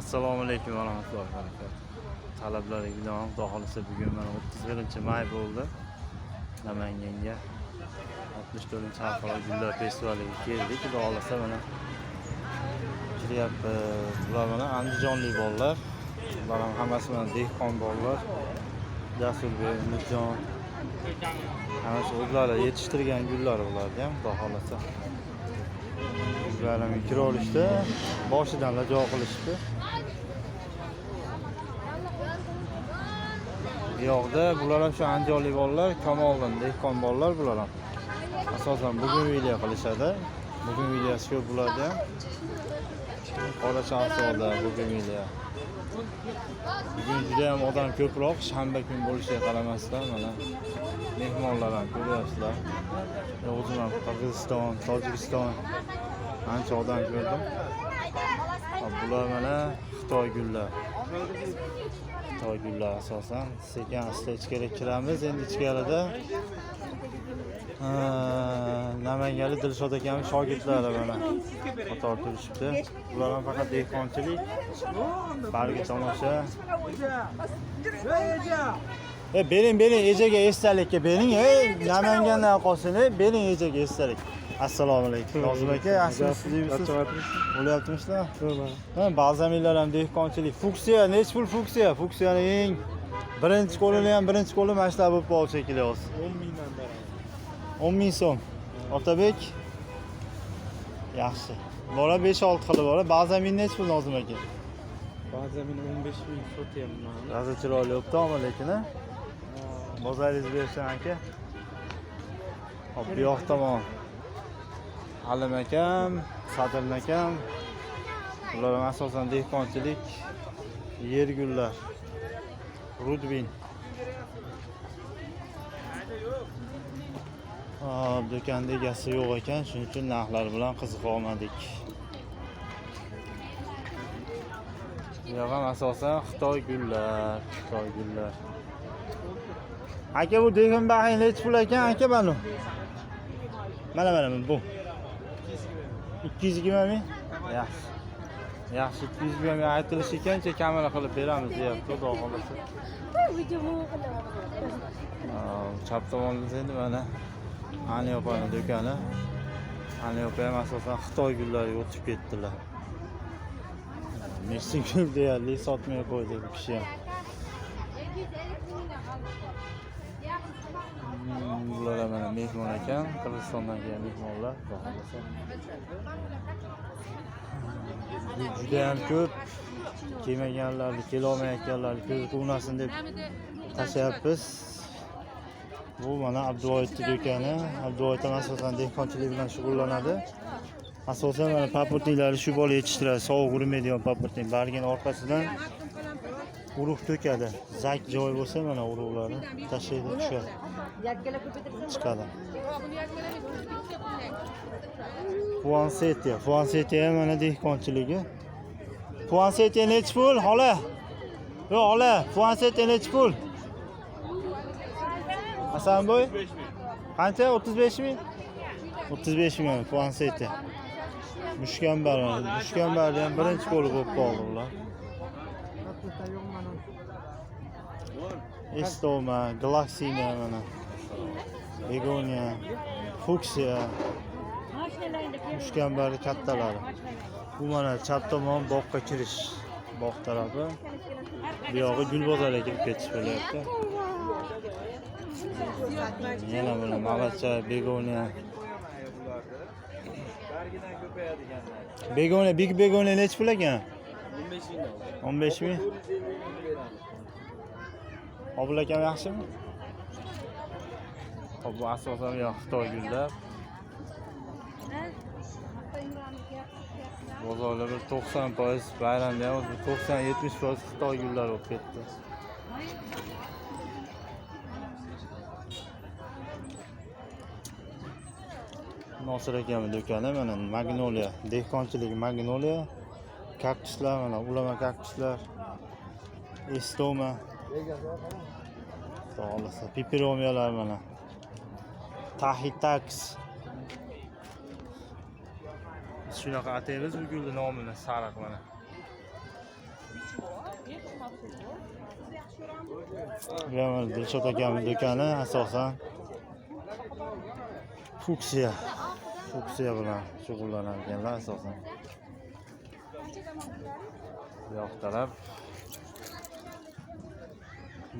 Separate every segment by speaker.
Speaker 1: Assalomu alaykum va rahmatullohi va barakatuh. Talablar e'lon Xudo xolisa bugun mana 31-may bo'ldi. Namanganga 64-xalqaro gullar festivaliga keldik. Xudo xolisa mana chiryapmiz. Bular mana andijonlik bolalar. Bular ham hammasi mana dehqon bolalar. Jasurbek, Umidjon. Hammasi o'zlari yetishtirgan gullar ularga ham Xudo xolisa. Bizlarga kira olishdi. Boshidan la joy qilishdi. Bu yoqda bular ham shu andijonlik bolalar, Kamoliddin dehqon bolalar bular ham. Asosan bugun video qilishadi. Bugun videosi ko'p bularda ham. Qora Chorsuda bugun video. Bugun juda ham odam ko'proq, shanba kun bo'lishiga qaramasdan mana mehmonlar ham ko'ryapsizlar. O'zim ham Qirg'iziston, Tojikiston ancha odam ko'rdim. Bular mana Xitoy gullar. Xitoy gullar asosan sekin asta ichkariga kiramiz. Endi ichkarida Namanganlik Dilshod akamning shogirdlari mana qator turishibdi. Bular ham faqat dehqonchilik, bargi tomosha. Bering ejaga esdalikka bering. Namangandan qolsin, bering ejaga esdalik. Assalomu alaykum. Nozim aka, yaxshimisiz? Bo'lyaptimizmi? Ha, ba'zanlar ham dehqonchilik. Fuksiya, nech pul fuksiya? Fuksiyani eng birinchi qo'lini ham birinchi qo'li mana shular bo'lib qoldi shekilli hozir.
Speaker 2: 10 mingdan beraman.
Speaker 1: 10 ming so'm. Otabek. Yaxshi. Bola 5-6 qilib bora. Ba'zan men nech pul Nozim aka?
Speaker 2: Ba'zan men 15 ming sotyapman.
Speaker 1: Hozir chiroyli o'ptimi lekin a? Bozoringiz bersin aka. Hop, bu yoq tomon. Alim akam, Sadirn akam. Ular ham asosan dehqonchilik, yer gullar. Rudvin. Do'konda egasi yo'q ekan, shuning uchun narxlar bilan qiziqa olmadik. Bu ham asosan Xitoy gullar, Xitoy gullar. Aka bu Deganbaxin nech pul ekan aka mana? Mana bu. 220 ming? Yaxshi. Yaxshi 220 ming aytilish ekancha kamera qilib beramiz deyapti, xudo xolasa. Chap tomonda endi mana Ani opaning do'koni. Ani opa ham asosan Xitoy gullariga o'tib ketdilar. Messi gul deyarli sotmay qo'ydi bu kishi ham. Bular mana mehmon ekan, Qirg'izistondan kelgan mehmonlar, xudo xolasa. Juda ham ko'p kelmaganlarni, kelolmayotganlarni ko'z quvnasin deb tashlayapmiz. Bu mana Abduvoyitning do'koni. Abduvoyit ham asosan dehqonchilik bilan shug'ullanadi. Asosan mana paportinglari shu bola yetishtiradi, sovuq urmaydigan paportin. Bargin orqasidan urug' to'kadi. Zak joy bo'lsa mana urug'larni tashlaydi, tushadi. Chiqadi. Puansetiya mana dehqonchiligi. Puansetiya nech pul? Xola. Yo'q, xola, puansetiya nech pul? Hasanboy? Qancha? 35 ming? 35 ming puansetiya. Mushkambar ham birinchi qo'li bo'lib qoldi ular. Estoma, Galaxina mana. Begonia, Fuksiya. Mushkambar kattalari. Bu mana chap tomon boqqa kirish. Boq tarafi. Bu yog'i gul bozoriga kirib ketish bo'lyapti. Yana buni Malacha, Begonia. Bargidan ko'payadiganlar. Big Begonia nech pul ekan?
Speaker 2: 15 ming.
Speaker 1: 15 ming. Obul akam yaxshimi? Hop, bu asosan Xitoy gullar. Bozorda bir 90% bayramda ham 90-70% Xitoy gullar bo'lib ketdi. Nosir akamning do'koni mana Magnolia, dehqonchilik Magnolia, kaktuslar mana ulama kaktuslar, Estoma. Xo'lasa, piperomiyalar mana. Tahitax. Shunaqa ataymiz bu gulning nomini, sariq mana. Bu ham Dilshod akamning do'koni asosan fuksiya bilan shug'ullanar ekanlar asosan. Bu yoq taraf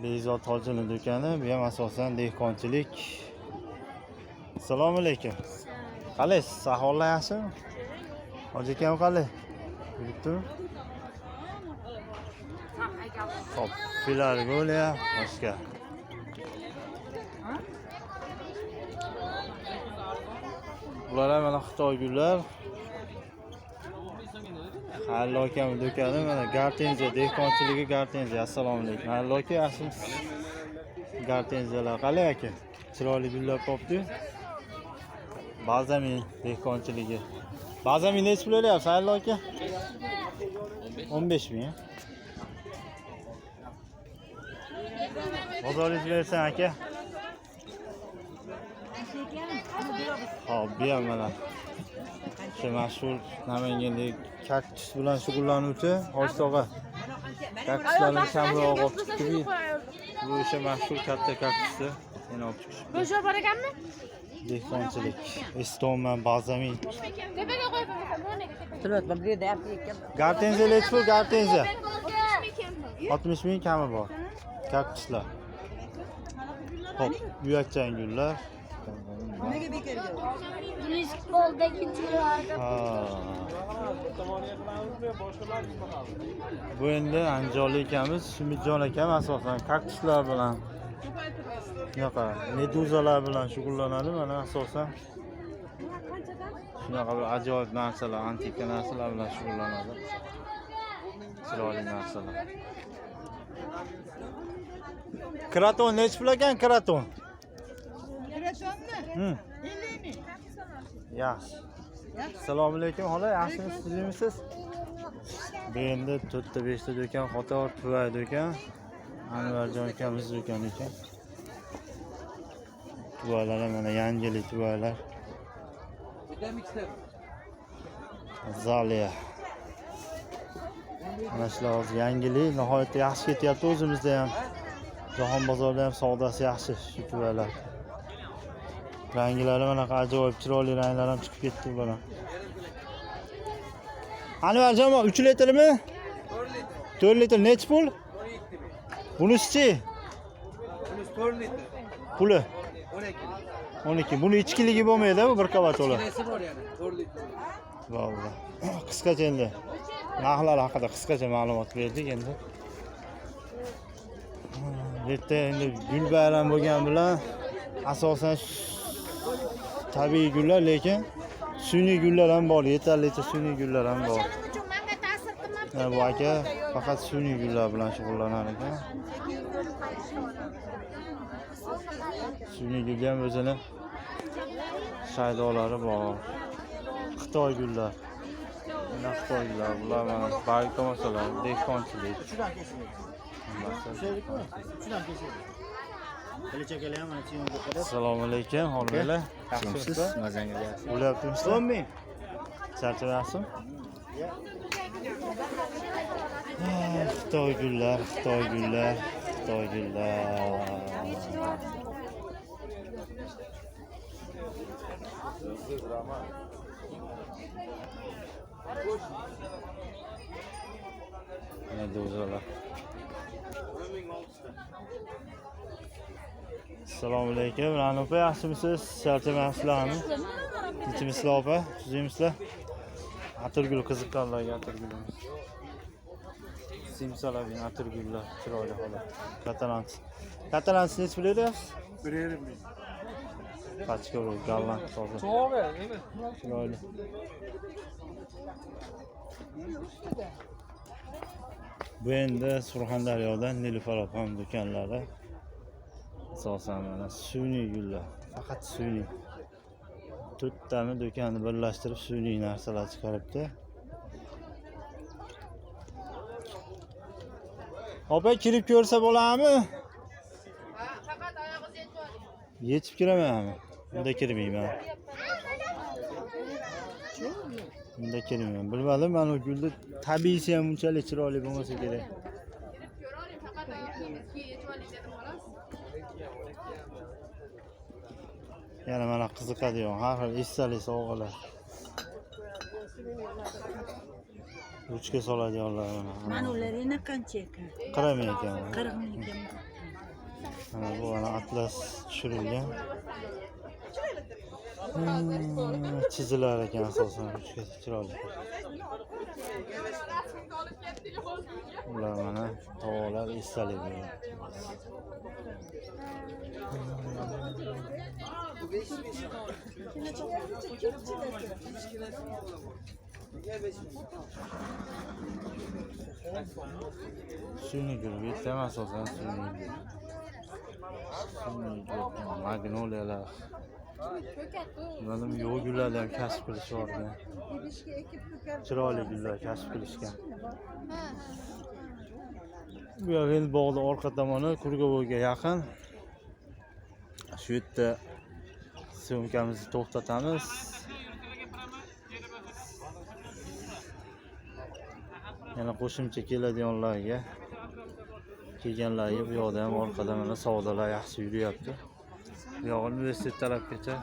Speaker 1: Bezod hojining do'koni, bu ham asosan dehqonchilik. Assalomu alaykum. Qalaysiz? Ahvollar yaxshimi? Hoji akam qalay? Yuribdimi? Xo'p, filarga o'lyap, boshqa. Bular ham mana Xitoy gullar. Hallo akam do'koni mana Gartenziya dehqonchiligi Gartenziya. Assalomu alaykum. Hallo aka, yaxshimisiz? Gartenziyalar qalay aka? Chiroyli gullar qopdi. Balzamin dehqonchiligi. Balzamin nech pul olyapsiz hallo aka? 15 ming. Bozoringiz bersan aka. Xo'p, bu ham mana shu mashhur Namanganlik kaktus bilan shug'ullanuvchi Hoji tog'a. Kaktuslarni kamroq olib chiqdi. Bu o'sha mashhur katta kaktusni yana olib chiqishdi.
Speaker 3: Bo'sh bor ekanmi?
Speaker 1: Dehqonchilik, Estoman, Balzamin.
Speaker 3: Tepaga qo'yib
Speaker 1: Gartenziya nech pul? Gartenziya 60 ming kami bor. Kaktuslar. Xo'p, uyatchan gullar. Bu endi Andijonlik akamiz Shumidjon akam asosan kaktuslar bilan shunaqa meduzalar bilan shug'ullanadi. Mana asosan shunaqa bir ajoyib narsalar, antika narsalar bilan shug'ullanadi. Chiroyli narsalar. Kraton nech pul ekan kraton?
Speaker 4: Kratonmi? 50 ming.
Speaker 1: Yaxshi. Assalomu alaykum xola, yaxshimisiz, sizmisiz? Bu endi 4 ta 5 ta do'kon qator Tuvay do'kon. Anvarjon akamiz do'koni ekan. Tuvaylar mana yangilik tuvaylar. Zaliya. Mana shular hozir yangilik, nihoyatda yaxshi ketyapti o'zimizda ham. Jahon bozorida ham savdosi yaxshi shu tuvaylar. Ranglari mana ajoyib chiroyli ranglar ham chiqib ketdi bular. Anvarjon 3 litrmi? 4 litr nech pul? Bunisi-chi?
Speaker 2: Bunisi 4 litr.
Speaker 1: Puli
Speaker 2: 12.
Speaker 1: 12. Buni ichkiligi bo'lmaydi-ku bir qavat to'la.
Speaker 2: Nesi bor yani? 4 litr.
Speaker 1: Valloh. Qisqacha endi narxlar haqida qisqacha ma'lumot berdik endi. Bu yerda endi gul bayram bo'lgan bilan asosan tabiiy gullar, lekin sun'iy gullar ham bor, yetarlicha sun'iy gullar ham bor. Bu aka faqat sun'iy gullar bilan shug'ullanar ekan. Sun'iy gulga ham o'zini shaydolari bor. Xitoy gullar. Mana Xitoy gullar, bular mana baraka masalan, dehqonchilik. Assalomu alaykum, xolmalar. Yaxshimisiz? Mazangiz yaxshi. Bo'lyaptimizmi? 10 ming. Charchamayapsizmi? Xitoy gullar, Xitoy gullar, Xitoy gullar. Meduzalar. Assalomu alaykum. Ra'no opa, yaxshimisiz? Charchamayapsizlarmi? Nechmisizlar opa? Tuzingmisizlar? Atirgul qiziqqanlarga atirgulimiz. Simsalabin atirgullar chiroyli holat. Katalansi. Katalansi nech pul beryapsiz?
Speaker 2: 1,5 ming.
Speaker 1: Qachqo'rov, gallant toza.
Speaker 2: To'g'ri, nima?
Speaker 1: Chiroyli. Bu endi Surxondaryodan Nilufar opam do'konlari. Asosan mana sun'iy gullar, faqat sun'iy. 4 tani do'konni birlashtirib sun'iy narsalar chiqaribdi. Opa kirib ko'rsa bo'ladimi?
Speaker 3: Faqat oyog'ingiz yetib oling.
Speaker 1: Yetib kiramanmi? Bunda kirmayman. Bunda kirmayman. Bilmadim, mana bu gulni tabiiysi ham unchalik chiroyli bo'lmasa kerak. Yana mana qiziqadigan har xil esdalik sovg'alar. Ruchka soladiganlar mana.
Speaker 4: Mana ular yana qancha ekan?
Speaker 1: 40 ming ekan.
Speaker 4: 40 ming ekan.
Speaker 1: Mana bu ana atlas tushirilgan. Chizilar ekan asosan ruchkasi chiroyli. Ular mana tovolar esdalik bo'ladi. Suyni gul, bitta asosan suyni gul. Magnoliyalar. Ularning yo'q gullarni ham kashf qilishyordi. Chiroyli gullar kashf qilishgan. Bu yer endi bog'ning orqa tomoni Kurgovoyga yaqin. Shu yerda syomkamizni to'xtatamiz. Yana qo'shimcha keladiganlarga kelganlarga bu yoqda ham orqada mana savdolar yaxshi yuryapti. Bu yoq universitet tarafgacha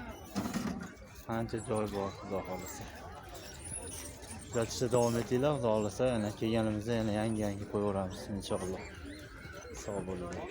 Speaker 1: ancha joy bor, xudo xolasa. Kuzatishda davom etinglar, xudo xolasa yana kelganimizda yana yangi qo'yaveramiz inshaalloh. Sog' bo'linglar.